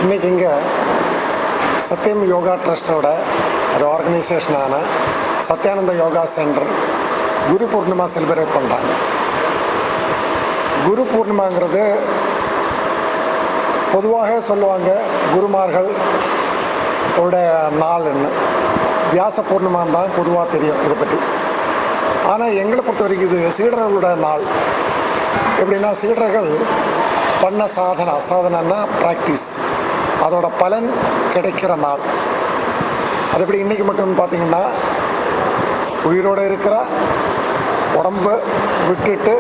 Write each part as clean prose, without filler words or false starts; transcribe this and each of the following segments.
இன்றைக்கி இங்கே சத்யம் யோகா ட்ரஸ்டோட ஒரு ஆர்கனைசேஷனான சத்யானந்த யோகா சென்டர் குரு பூர்ணிமா செலிப்ரேட் பண்ணுறாங்க. குரு பூர்ணிமாங்கிறது பொதுவாக சொல்லுவாங்க குருமார்கள் உடைய நாள்னு. வியாச பூர்ணிமான்னு தான் பொதுவாக தெரியும் இதை பற்றி. ஆனால் எங்களை பொறுத்த வரைக்கும் இது சீடர்களோட நாள். எப்படின்னா, சீடர்கள் பண்ண சாதனைன்னா ப்ராக்டிஸ், அதோட பலன் கிடைக்கிற நாள். அது எப்படி இன்றைக்கி மட்டும்னு பார்த்திங்கன்னா, உயிரோடு இருக்கிற உடம்பு விட்டுட்டு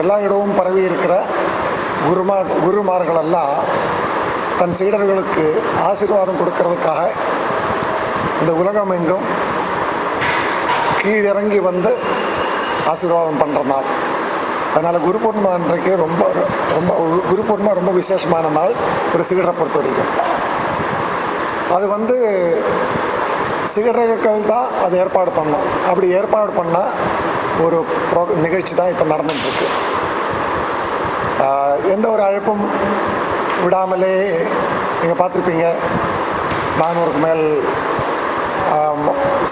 எல்லா இடமும் பரவி இருக்கிற குருமார்களெல்லாம் தன் சீடர்களுக்கு ஆசீர்வாதம் கொடுக்கறதுக்காக இந்த உலகம் எங்கும் கீழிறங்கி வந்து ஆசீர்வாதம் பண்ணுற நாள். அதனால் குரு பூர்ணிமா அன்றைக்கு ரொம்ப குரு பூர்ணிமா ரொம்ப விசேஷமான நாள் ஒரு சீடரை பொறுத்த வரைக்கும். அது சீடர்கள் தான் அது ஏற்பாடு பண்ணோம். அப்படி ஏற்பாடு பண்ணால் ஒரு நிகழ்ச்சி தான் இப்போ நடந்துட்டுருக்கு. எந்த ஒரு அழைப்பும் விடாமலே நீங்கள் பார்த்துருப்பீங்க, 400க்கு மேல்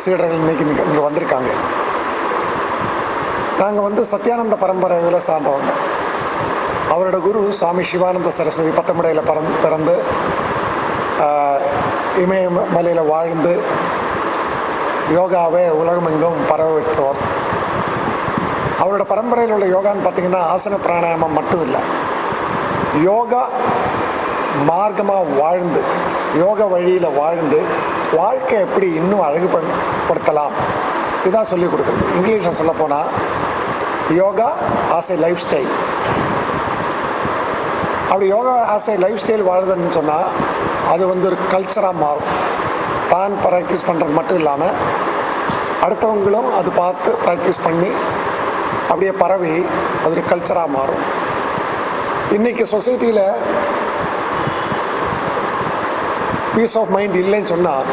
சீடர்கள் இன்றைக்கி இங்கே வந்திருக்காங்க. நாங்கள் சத்யானந்த பரம்பரையில் சார்ந்தவங்க. அவரோட குரு சுவாமி சிவானந்த சரஸ்வதி பத்தமடையில் பிறந்து இமயமலையில் வாழ்ந்து யோகாவை உலகமெங்கும் பரவ வைத்தவர். அவரோட பரம்பரையில் உள்ள யோகான்னு பார்த்திங்கன்னா ஆசன பிராணாயாமம் மட்டும் இல்லை, யோகா மார்க்கமாக வாழ்ந்து, யோக வழியில் வாழ்ந்து வாழ்க்கை எப்படி இன்னும் அழகுபடுத்தலாம் இதுதான் சொல்லிக் கொடுக்குறது. இங்கிலீஷில் சொல்லப்போனால் yoga as a lifestyle. அப்படி yoga as a lifestyle வாழுதுன்னு சொன்னால் அது ஒரு கல்ச்சராக மாறும். தான் ப்ராக்டிஸ் பண்ணுறது மட்டும் இல்லாமல் அடுத்தவங்களும் அது பார்த்து ப்ராக்டிஸ் பண்ணி அப்படியே பரவி அது ஒரு கல்ச்சராக மாறும். இன்றைக்கி சொசைட்டியில் பீஸ் ஆஃப் மைண்ட் இல்லைன்னு சொன்னால்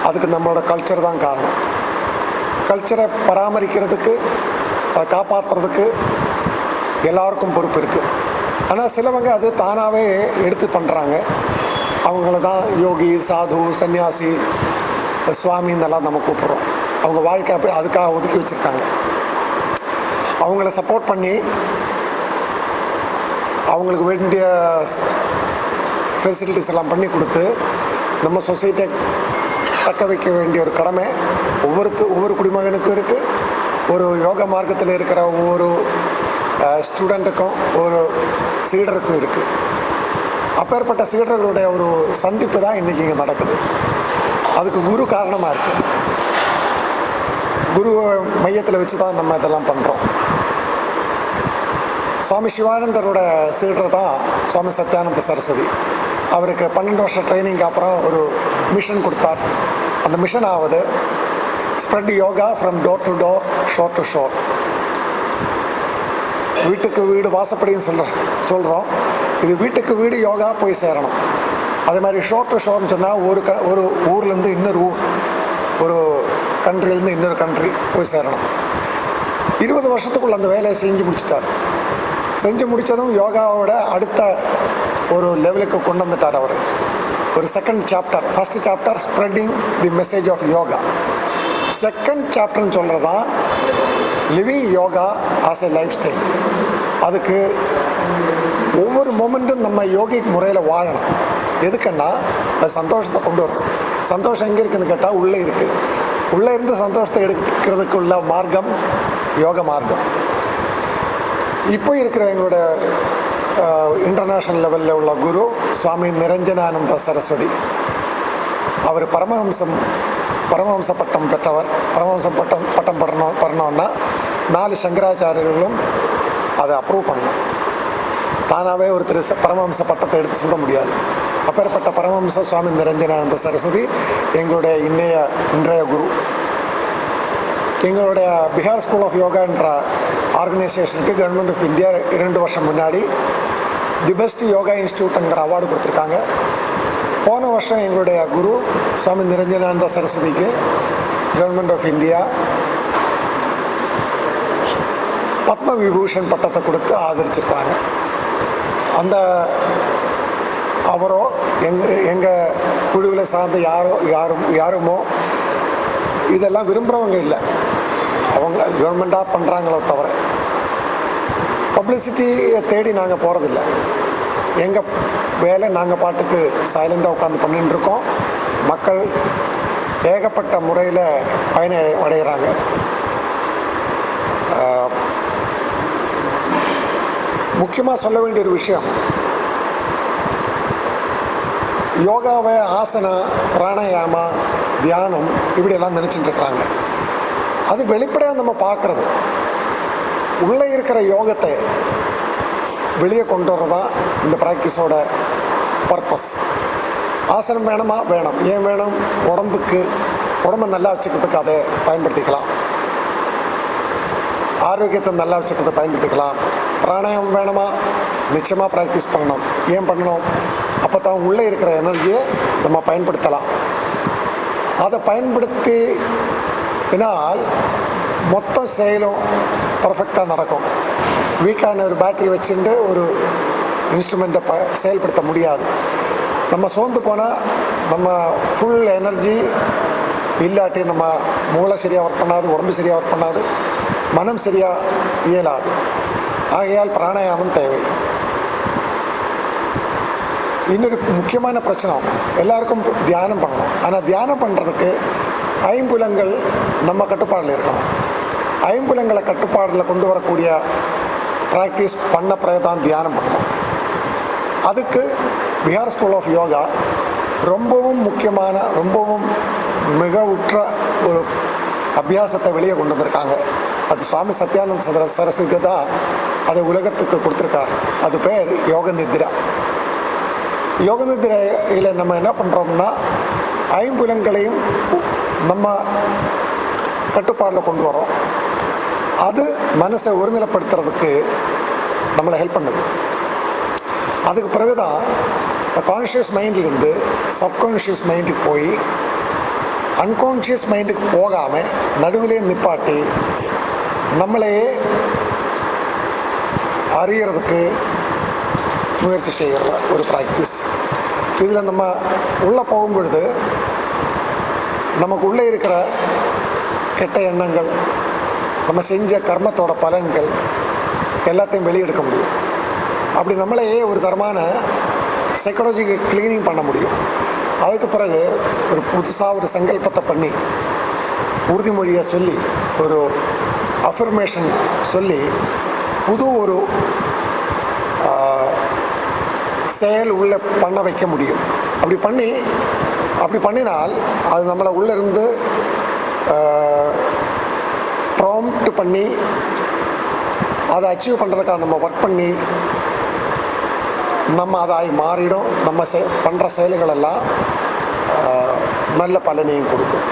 அதுக்கு நம்மளோட கல்ச்சர் தான் காரணம். கல்ச்சரை பராமரிக்கிறதுக்கு, அதை காப்பாற்றுறதுக்கு எல்லாருக்கும் பொறுப்பு இருக்குது. ஆனால் சிலவங்க அது தானாகவே எடுத்து பண்ணுறாங்க. அவங்கள தான் யோகி, சாது, சன்னியாசி, சுவாமின்னெல்லாம் நம்ம கூப்பிட்றோம். அவங்க வாழ்க்கை அப்படி அதுக்காக ஒதுக்கி வச்சுருக்காங்க. அவங்கள சப்போர்ட் பண்ணி அவங்களுக்கு வேண்டிய ஃபெசிலிட்டிஸ் எல்லாம் பண்ணி கொடுத்து நம்ம சொசைட்டியை தக்க வைக்க வேண்டிய ஒரு கடமை ஒவ்வொரு குடிமகனுக்கும் இருக்குது. ஒரு யோகா மார்க்கத்தில் இருக்கிற ஒவ்வொரு ஸ்டூடெண்ட்டுக்கும், ஒரு சீடருக்கும் இருக்குது. அப்பேற்பட்ட சீடர்களுடைய ஒரு சந்திப்பு தான் இன்றைக்கி இங்கே நடக்குது. அதுக்கு குரு காரணமாக இருக்குது. குரு மையத்தில் வச்சு தான் நம்ம இதெல்லாம் பண்ணுறோம். சுவாமி சிவானந்தரோட சீடர் தான் சுவாமி சத்யானந்த சரஸ்வதி. அவருக்கு 12 வருஷம் ட்ரைனிங்க்கு அப்புறம் ஒரு மிஷன் கொடுத்தார். அந்த மிஷன் ஆகுது spread yoga from door to door, sure to sure. வீட்டுக்கு வீடு வாசப்படின்னு சொல்கிறோம். இது வீட்டுக்கு வீடு யோகா போய் சேரணும். அதே மாதிரி ஷோர் டு ஷோர்னு சொன்னால் ஒரு ஊர்லேருந்து இன்னொரு ஊர், ஒரு கண்ட்ரிலேருந்து இன்னொரு கண்ட்ரி போய் சேரணும். 20 வருஷத்துக்குள்ள அந்த வேலையை செஞ்சு முடிச்சிட்டார். செஞ்சு முடித்ததும் யோகாவோட அடுத்த ஒரு லெவலுக்கு கொண்டு வந்துட்டார் அவர். ஒரு second chapter, first chapter spreading the message of yoga. Second சாப்டர்னு சொல்கிறது தான் living yoga as a lifestyle. அதுக்கு ஒவ்வொரு மொமெண்ட்டும் நம்ம யோகிக் முறையில் வாழணும். எதுக்குன்னா அது சந்தோஷத்தை கொண்டு வரும். சந்தோஷம் எங்கே இருக்குதுன்னு கேட்டால் உள்ளே இருக்குது. உள்ளே இருந்து சந்தோஷத்தை எடுக்கிறதுக்கு உள்ள மார்க்கம் யோக மார்க்கம். இப்போ இருக்கிற எங்களோட இன்டர்நேஷ்னல் லெவலில் உள்ள குரு சுவாமி நிரஞ்சனானந்த சரஸ்வதி. அவர் பரமஹம்ச பட்டம் பெற்றவர். பரமஹம்ச பட்டம் பண்ணோன்னா 4 சங்கராச்சாரியர்களும் அதை அப்ரூவ் பண்ணலாம். தானாகவே ஒருத்தர் பரமஹம்ச பட்டத்தை எடுத்து சொல்ல முடியாது. அப்பேற்பட்ட பரமஹம்ச சுவாமி நிரஞ்சனானந்த சரஸ்வதி எங்களுடைய இன்றைய குரு. எங்களுடைய பிஹார் ஸ்கூல் ஆஃப் யோகா என்ற ஆர்கனைசேஷனுக்கு கவர்மெண்ட் ஆஃப் இந்தியா 2 வருஷம் முன்னாடி தி பெஸ்ட் யோகா இன்ஸ்டியூட்டுங்கிற அவார்டு கொடுத்துருக்காங்க. போன வருஷம் எங்களுடைய குரு சுவாமி நிரஞ்சனானந்த சரஸ்வதிக்கு government of India Padma Vibhushan பட்டத்தை கொடுத்து ஆதரிச்சிருக்காங்க. அந்த அவரோ எங்கள் குழுவில் சார்ந்த யாருமோ இதெல்லாம் விரும்புகிறவங்க இல்லை. அவங்க கவர்மெண்ட்டாக பண்ணுறாங்களோ தவிர பப்ளிசிட்டியை தேடி நாங்கள் போகிறதில்ல. எங்கள் வேலை நாங்கள் பாட்டுக்கு சைலண்டாக உட்காந்து பண்ணிட்டு இருக்கோம். மக்கள் ஏகப்பட்ட முறையில் அடைகிறாங்க. முக்கியமாக சொல்ல வேண்டிய ஒரு விஷயம், யோகாவை ஆசனா, பிராணாயாமா, தியானம் இப்படியெல்லாம் நினச்சிட்டு இருக்கிறாங்க. அது வெளிப்படையாக நம்ம பார்க்குறது. உள்ளே இருக்கிற யோகத்தை வெளியே கொண்டு வரதான் இந்த ப்ராக்டிஸோட பர்பஸ். ஆசனம் வேணுமா? வேணும். ஏன் வேணும்? உடம்பை நல்லா வச்சுக்கிறதுக்கு அதை பயன்படுத்திக்கலாம். ஆரோக்கியத்தை நல்லா வச்சுக்கிறத பயன்படுத்திக்கலாம். பிராணாயாமம் வேணுமா? நிச்சயமாக ப்ராக்டிஸ் பண்ணணும். ஏன் பண்ணணும்? அப்போ தான் உள்ளே இருக்கிற எனர்ஜியை நம்ம பயன்படுத்தலாம். அதை பயன்படுத்தினால் மொத்த செயலும் பர்ஃபெக்டாக நடக்கும். வீக்கான ஒரு பேட்டரி வச்சுட்டு ஒரு இன்ஸ்ட்ருமெண்ட்டை செயல்படுத்த முடியாது. நம்ம சோர்ந்து போனால் நம்ம ஃபுல் எனர்ஜி இல்லாட்டி நம்ம மூளை சரியாக ஒர்க் பண்ணாது, உடம்பு சரியாக ஒர்க் பண்ணாது, மனம் சரியாக இயலாது. ஆகையால் பிராணாயாமம் தேவை. இன்னொரு முக்கியமான பிரச்சனை, எல்லாருக்கும் தியானம் பண்ணணும். ஆனால் தியானம் பண்ணுறதுக்கு ஐம்புலங்கள் நம்ம கட்டுப்பாடில் இருக்கணும். ஐம்புலங்களை கட்டுப்பாடில் கொண்டு வரக்கூடிய ப்ராக்டிஸ் பண்ண பிறகு தான் தியானம் பண்ணணும். அதுக்கு பிஹார் ஸ்கூல் ஆஃப் யோகா ரொம்பவும் முக்கியமான, ரொம்பவும் மிக உற்ற ஒரு அபியாசத்தை வெளியே கொண்டு வந்திருக்காங்க. அது சுவாமி சத்யானந்த சரஸ்வதி தான் அதை உலகத்துக்கு கொடுத்துருக்கார். அது பேர் யோக நித்ரா. யோக நித்ரையில் நம்ம என்ன பண்ணுறோம்னா, ஐம்புலங்களையும் நம்ம கட்டுப்பாடில் கொண்டு வரோம். அது மனசை ஒருநிலைப்படுத்துறதுக்கு நம்மளை ஹெல்ப் பண்ணுது. அதுக்கு பிறகு தான் கான்ஷியஸ் மைண்ட்லேருந்து சப்கான்ஷியஸ் மைண்டுக்கு போய் அன்கான்ஷியஸ் மைண்டுக்கு போகாமல் நடுவிலே நிப்பாட்டி நம்மளையே அறியறதுக்கு முயற்சி செய்கிற ஒரு ப்ராக்டிஸ். இதில் நம்ம உள்ளே போகும்பொழுது நமக்கு உள்ளே இருக்கிற கெட்ட எண்ணங்கள், நம்ம செஞ்ச கர்மத்தோட பலன்கள் எல்லாத்தையும் வெளியெடுக்க முடியும். அப்படி நம்மளையே ஒரு தரமான சைக்காலஜிக்கல் கிளீனிங் பண்ண முடியும். அதுக்கு பிறகு ஒரு புதுசாக ஒரு சங்கல்பத்தை பண்ணி, உறுதிமொழியை சொல்லி, ஒரு அஃபர்மேஷன் சொல்லி, புது ஒரு செயல் உள்ளே பண்ண வைக்க முடியும். அப்படி பண்ணினால் அது நம்மளை உள்ளேருந்து ப்ராம்ப்ட் பண்ணி அதை அச்சீவ் பண்ணுறதுக்காக நம்ம ஒர்க் பண்ணி நம்ம அதை மாறிடும். நம்ம பண்ணுற செயல்களெல்லாம் நல்ல பலனையும் கொடுக்கும்.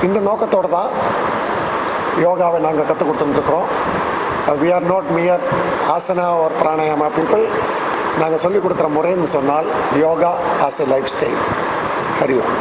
இந்த நோக்கத்தோடு தான் யோகாவை நாங்கள் கற்றுக் கொடுத்துட்டுருக்குறோம். We are not mere asana or pranayama people. நாங்கள் சொல்லிக் கொடுக்குற முறைன்னு சொன்னால் yoga as a lifestyle. Hari Om.